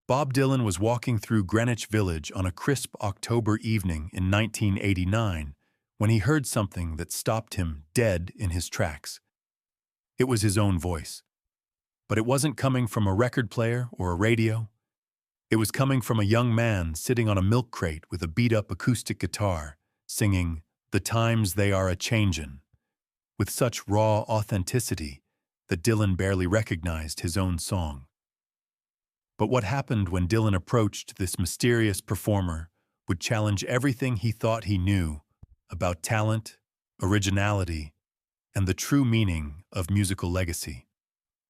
Bob Dylan was walking through Greenwich Village on a crisp October evening in 1989 when he heard something that stopped him dead in his tracks. It was his own voice. But it wasn't coming from a record player or a radio. It was coming from a young man sitting on a milk crate with a beat-up acoustic guitar, singing "The Times They Are A-Changin'," with such raw authenticity that Dylan barely recognized his own song. But what happened when Dylan approached this mysterious performer would challenge everything he thought he knew about talent, originality, and the true meaning of musical legacy.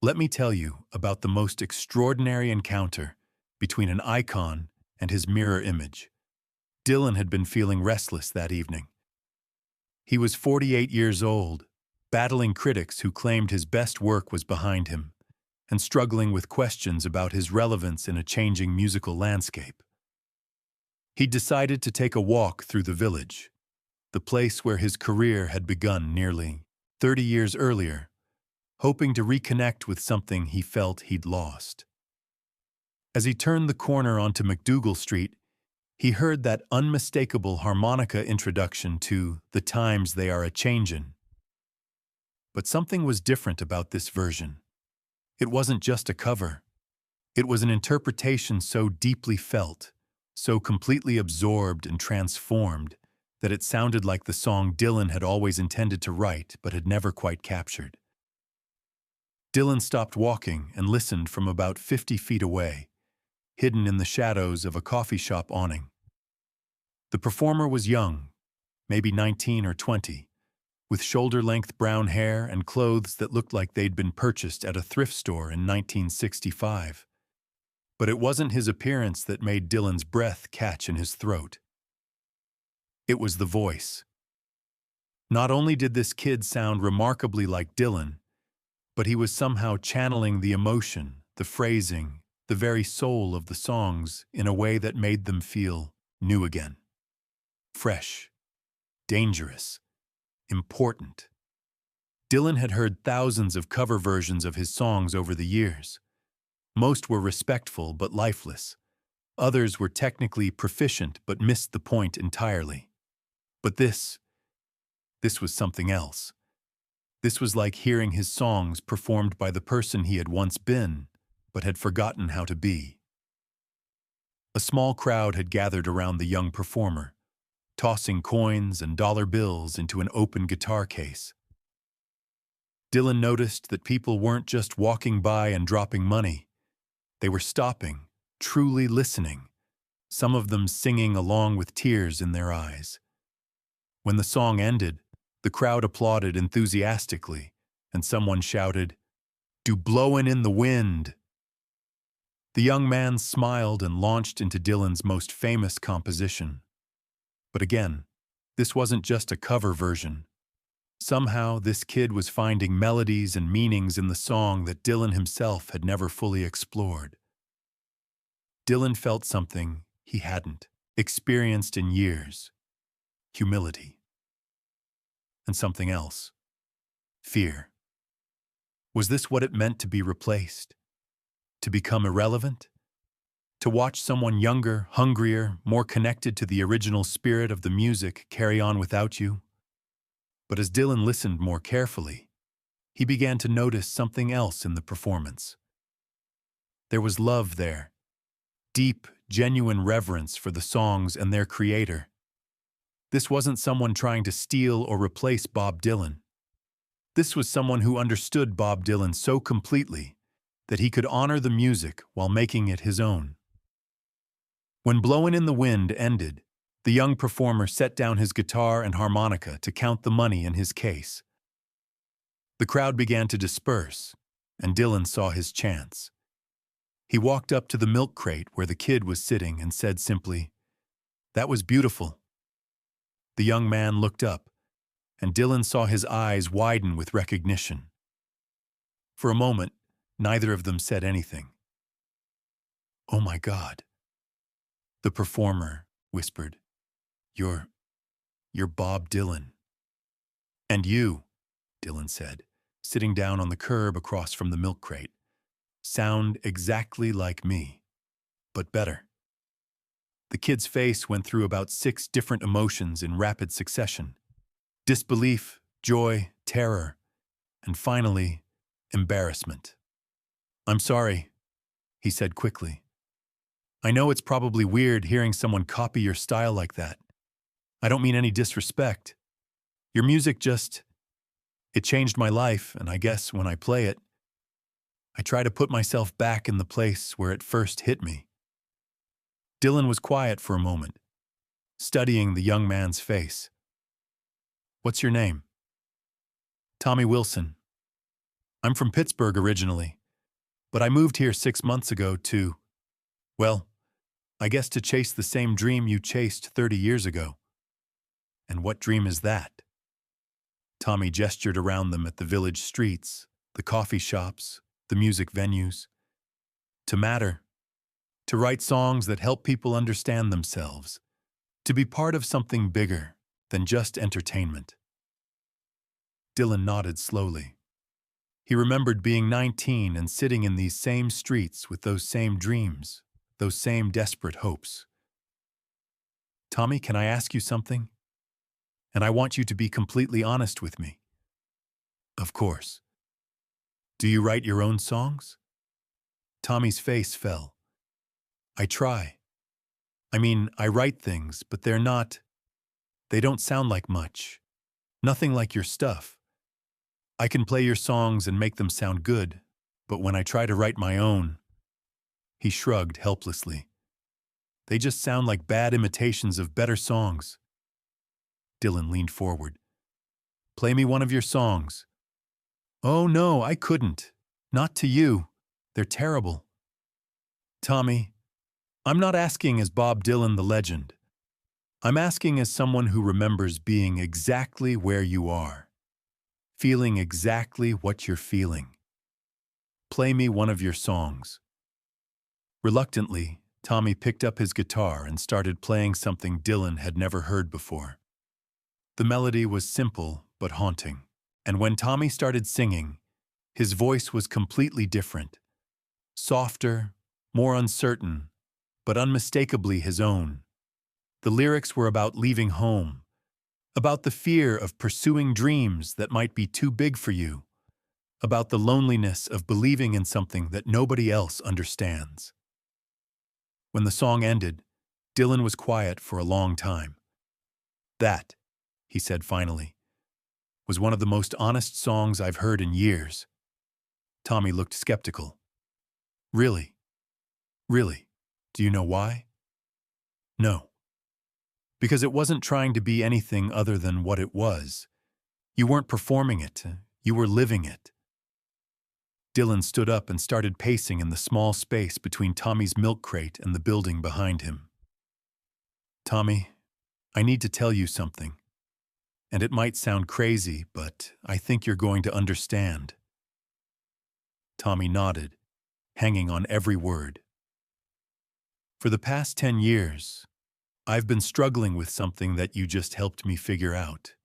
Let me tell you about the most extraordinary encounter between an icon and his mirror image. Dylan had been feeling restless that evening. He was 48 years old, battling critics who claimed his best work was behind him, and struggling with questions about his relevance in a changing musical landscape. He decided to take a walk through the village, the place where his career had begun nearly 30 years earlier, hoping to reconnect with something he felt he'd lost. As he turned the corner onto McDougal Street, he heard that unmistakable harmonica introduction to "The Times They Are A-Changin'." But something was different about this version. It wasn't just a cover. It was an interpretation so deeply felt, so completely absorbed and transformed, that it sounded like the song Dylan had always intended to write but had never quite captured. Dylan stopped walking and listened from about 50 feet away, hidden in the shadows of a coffee shop awning. The performer was young, maybe 19 or 20, with shoulder-length brown hair and clothes that looked like they'd been purchased at a thrift store in 1965. But it wasn't his appearance that made Dylan's breath catch in his throat. It was the voice. Not only did this kid sound remarkably like Dylan, but he was somehow channeling the emotion, the phrasing, the very soul of the songs in a way that made them feel new again. Fresh, dangerous, important. Dylan had heard thousands of cover versions of his songs over the years. Most were respectful but lifeless. Others were technically proficient but missed the point entirely. But this was something else. This was like hearing his songs performed by the person he had once been, but had forgotten how to be. A small crowd had gathered around the young performer, tossing coins and dollar bills into an open guitar case. Dylan noticed that people weren't just walking by and dropping money. They were stopping, truly listening, some of them singing along with tears in their eyes. When the song ended, the crowd applauded enthusiastically, and someone shouted, "Do blowin' in the wind!" The young man smiled and launched into Dylan's most famous composition. But again, this wasn't just a cover version. Somehow, this kid was finding melodies and meanings in the song that Dylan himself had never fully explored. Dylan felt something he hadn't experienced in years: humility. And something else: fear. Was this what it meant to be replaced? To become irrelevant? To watch someone younger, hungrier, more connected to the original spirit of the music carry on without you? But as Dylan listened more carefully, he began to notice something else in the performance. There was love there, deep, genuine reverence for the songs and their creator. This wasn't someone trying to steal or replace Bob Dylan. This was someone who understood Bob Dylan so completely that he could honor the music while making it his own. When "Blowin' in the Wind" ended, the young performer set down his guitar and harmonica to count the money in his case. The crowd began to disperse, and Dylan saw his chance. He walked up to the milk crate where the kid was sitting and said simply, "That was beautiful." The young man looked up, and Dylan saw his eyes widen with recognition. For a moment, neither of them said anything. "Oh my God," the performer whispered. You're Bob Dylan." "And you," Dylan said, sitting down on the curb across from the milk crate, "sound exactly like me. but better. The kid's face went through about 6 different emotions in rapid succession: disbelief, joy, terror, and finally, embarrassment. "I'm sorry," he said quickly. "I know it's probably weird hearing someone copy your style like that. I don't mean any disrespect. Your music it changed my life, and I guess when I play it, I try to put myself back in the place where it first hit me." Dylan was quiet for a moment, studying the young man's face. "What's your name?" "Tommy Wilson. I'm from Pittsburgh originally, but I moved here 6 months ago well, I guess to chase the same dream you chased 30 years ago." "And what dream is that?" Tommy gestured around them at the village streets, the coffee shops, the music venues. "To matter. To write songs that help people understand themselves. To be part of something bigger than just entertainment." Dylan nodded slowly. He remembered being 19 and sitting in these same streets with those same dreams, those same desperate hopes. "Tommy, can I ask you something? And I want you to be completely honest with me." "Of course." "Do you write your own songs?" Tommy's face fell. "I try. I mean, I write things, but they don't sound like much. Nothing like your stuff. I can play your songs and make them sound good, but when I try to write my own..." He shrugged helplessly. "They just sound like bad imitations of better songs." Dylan leaned forward. "Play me one of your songs." "Oh no, I couldn't. Not to you. They're terrible." "Tommy, I'm not asking as Bob Dylan the legend. I'm asking as someone who remembers being exactly where you are, feeling exactly what you're feeling. Play me one of your songs." Reluctantly, Tommy picked up his guitar and started playing something Dylan had never heard before. The melody was simple but haunting, and when Tommy started singing, his voice was completely different. Softer, more uncertain, but unmistakably his own. The lyrics were about leaving home, about the fear of pursuing dreams that might be too big for you, about the loneliness of believing in something that nobody else understands. When the song ended, Dylan was quiet for a long time. "That," he said finally, "was one of the most honest songs I've heard in years." Tommy looked skeptical. "Really? Really? Do you know why?" "No. Because it wasn't trying to be anything other than what it was. You weren't performing it, you were living it." Dylan stood up and started pacing in the small space between Tommy's milk crate and the building behind him. "Tommy, I need to tell you something. And it might sound crazy, but I think you're going to understand." Tommy nodded, hanging on every word. "For the past 10 years, I've been struggling with something that you just helped me figure out.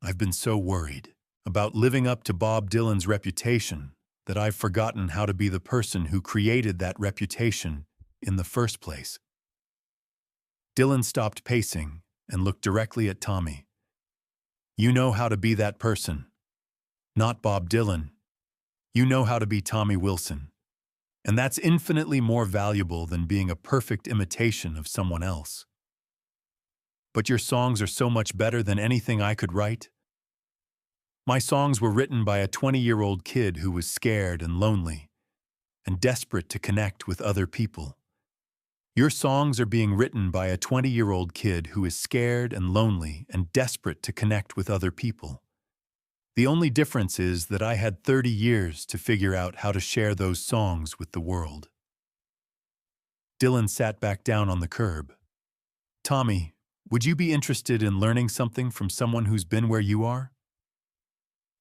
I've been so worried about living up to Bob Dylan's reputation that I've forgotten how to be the person who created that reputation in the first place." Dylan stopped pacing and looked directly at Tommy. "You know how to be that person. Not Bob Dylan. You know how to be Tommy Wilson. And that's infinitely more valuable than being a perfect imitation of someone else. But your songs are so much better than anything I could write. My songs were written by a 20-year-old kid who was scared and lonely and desperate to connect with other people. Your songs are being written by a 20-year-old kid who is scared and lonely and desperate to connect with other people. The only difference is that I had 30 years to figure out how to share those songs with the world." Dylan sat back down on the curb. "Tommy, would you be interested in learning something from someone who's been where you are?"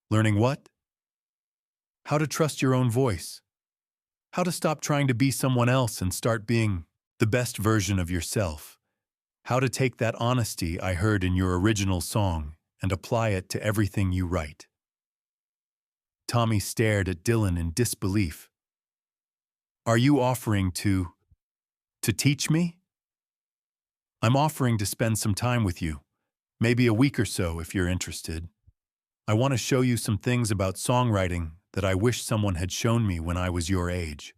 "Learning what?" "How to trust your own voice. How to stop trying to be someone else and start being the best version of yourself. How to take that honesty I heard in your original song and apply it to everything you write." Tommy stared at Dylan in disbelief. "Are you offering to To teach me? I'm offering to spend some time with you, maybe a week or so if you're interested. I want to show you some things about songwriting that I wish someone had shown me when I was your age.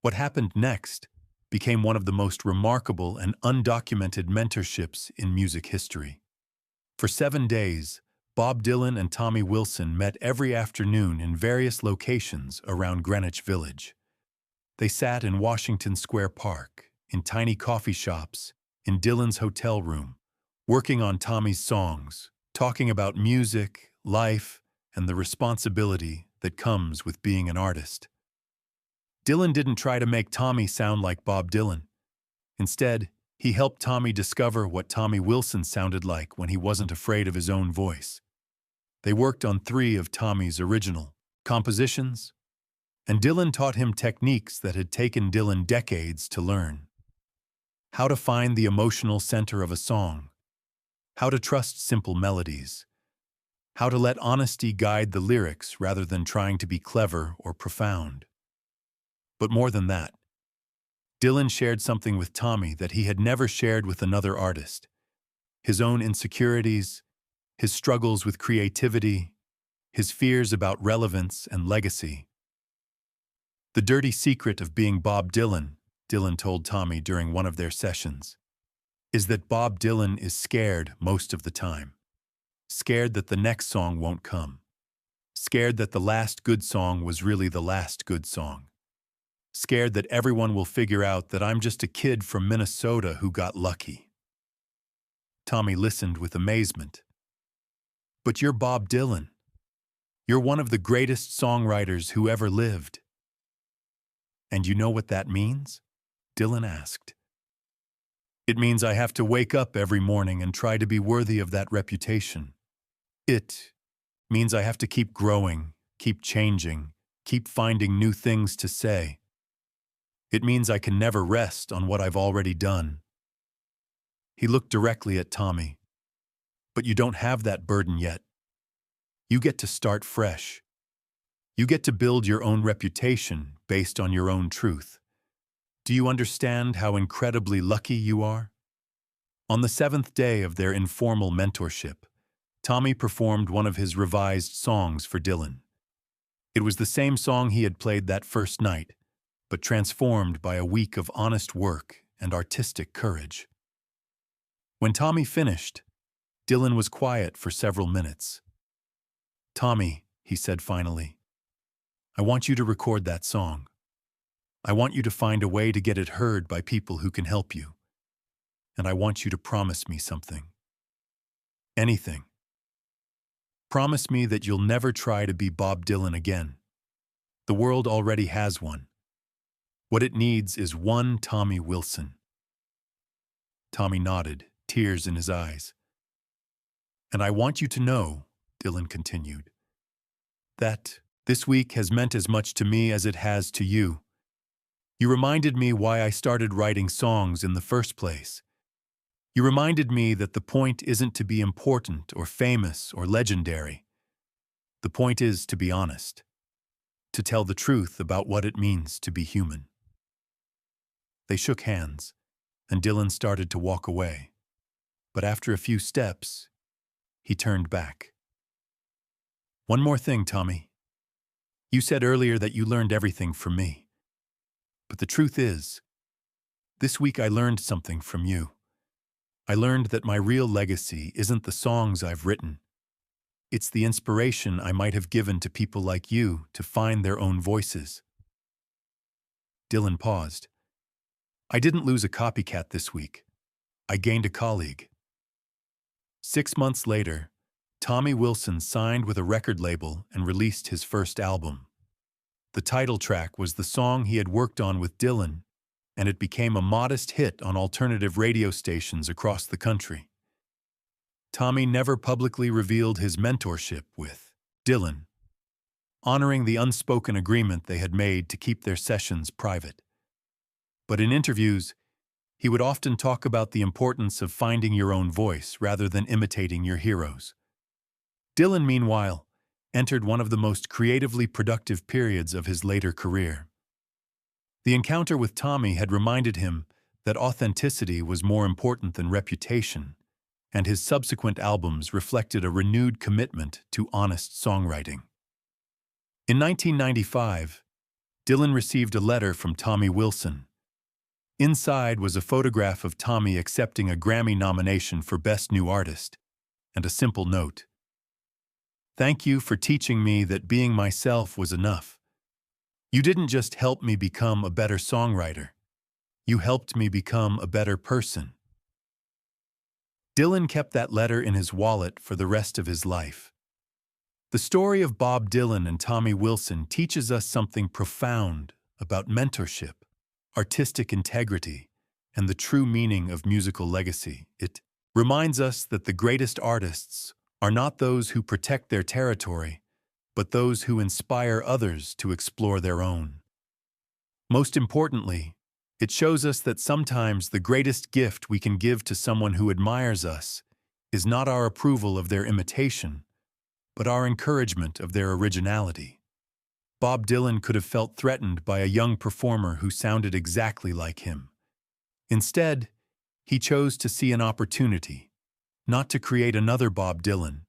What happened next became one of the most remarkable and undocumented mentorships in music history. For 7 days, Bob Dylan and Tommy Wilson met every afternoon in various locations around Greenwich Village. They sat in Washington Square Park, in tiny coffee shops, in Dylan's hotel room, working on Tommy's songs, talking about music, life, and the responsibility that comes with being an artist. Dylan didn't try to make Tommy sound like Bob Dylan. Instead, he helped Tommy discover what Tommy Wilson sounded like when he wasn't afraid of his own voice. They worked on 3 of Tommy's original compositions, and Dylan taught him techniques that had taken Dylan decades to learn. How to find the emotional center of a song, how to trust simple melodies, how to let honesty guide the lyrics rather than trying to be clever or profound. But more than that, Dylan shared something with Tommy that he had never shared with another artist: his own insecurities, his struggles with creativity, his fears about relevance and legacy. The dirty secret of being Bob Dylan, Dylan told Tommy during one of their sessions, is that Bob Dylan is scared most of the time. Scared that the next song won't come. Scared that the last good song was really the last good song. Scared that everyone will figure out that I'm just a kid from Minnesota who got lucky. Tommy listened with amazement. But you're Bob Dylan. You're one of the greatest songwriters who ever lived. And you know what that means? Dylan asked. It means I have to wake up every morning and try to be worthy of that reputation. It means I have to keep growing, keep changing, keep finding new things to say. It means I can never rest on what I've already done. He looked directly at Tommy. But you don't have that burden yet. You get to start fresh. You get to build your own reputation based on your own truth. Do you understand how incredibly lucky you are? On the 7th day of their informal mentorship, Tommy performed one of his revised songs for Dylan. It was the same song he had played that first night, but transformed by a week of honest work and artistic courage. When Tommy finished, Dylan was quiet for several minutes. Tommy, he said finally, I want you to record that song. I want you to find a way to get it heard by people who can help you. And I want you to promise me something. Anything. Promise me that you'll never try to be Bob Dylan again. The world already has one. What it needs is one Tommy Wilson. Tommy nodded, tears in his eyes. And I want you to know, Dylan continued, that this week has meant as much to me as it has to you. You reminded me why I started writing songs in the first place. You reminded me that the point isn't to be important or famous or legendary. The point is to be honest, to tell the truth about what it means to be human. They shook hands, and Dylan started to walk away. But after a few steps, he turned back. One more thing, Tommy. You said earlier that you learned everything from me. But the truth is, this week I learned something from you. I learned that my real legacy isn't the songs I've written. It's the inspiration I might have given to people like you to find their own voices. Dylan paused. I didn't lose a copycat this week. I gained a colleague. 6 months later, Tommy Wilson signed with a record label and released his first album. The title track was the song he had worked on with Dylan, and it became a modest hit on alternative radio stations across the country. Tommy never publicly revealed his mentorship with Dylan, honoring the unspoken agreement they had made to keep their sessions private. But in interviews, he would often talk about the importance of finding your own voice rather than imitating your heroes. Dylan, meanwhile, entered one of the most creatively productive periods of his later career. The encounter with Tommy had reminded him that authenticity was more important than reputation, and his subsequent albums reflected a renewed commitment to honest songwriting. In 1995, Dylan received a letter from Tommy Wilson. Inside was a photograph of Tommy accepting a Grammy nomination for Best New Artist, and a simple note. "Thank you for teaching me that being myself was enough. You didn't just help me become a better songwriter. You helped me become a better person." Dylan kept that letter in his wallet for the rest of his life. The story of Bob Dylan and Tommy Wilson teaches us something profound about mentorship, artistic integrity, and the true meaning of musical legacy. It reminds us that the greatest artists are not those who protect their territory, but those who inspire others to explore their own. Most importantly, it shows us that sometimes the greatest gift we can give to someone who admires us is not our approval of their imitation, but our encouragement of their originality. Bob Dylan could have felt threatened by a young performer who sounded exactly like him. Instead, he chose to see an opportunity, not to create another Bob Dylan,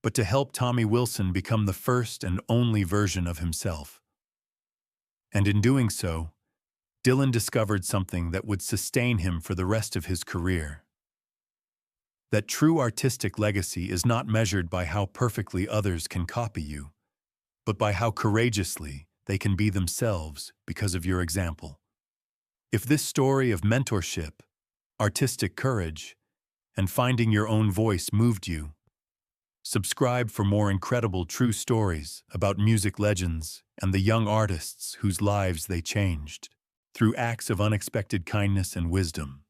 but to help Tommy Wilson become the first and only version of himself. And in doing so, Dylan discovered something that would sustain him for the rest of his career. That true artistic legacy is not measured by how perfectly others can copy you, but by how courageously they can be themselves because of your example. If this story of mentorship, artistic courage, and finding your own voice moved you, subscribe for more incredible true stories about music legends and the young artists whose lives they changed through acts of unexpected kindness and wisdom.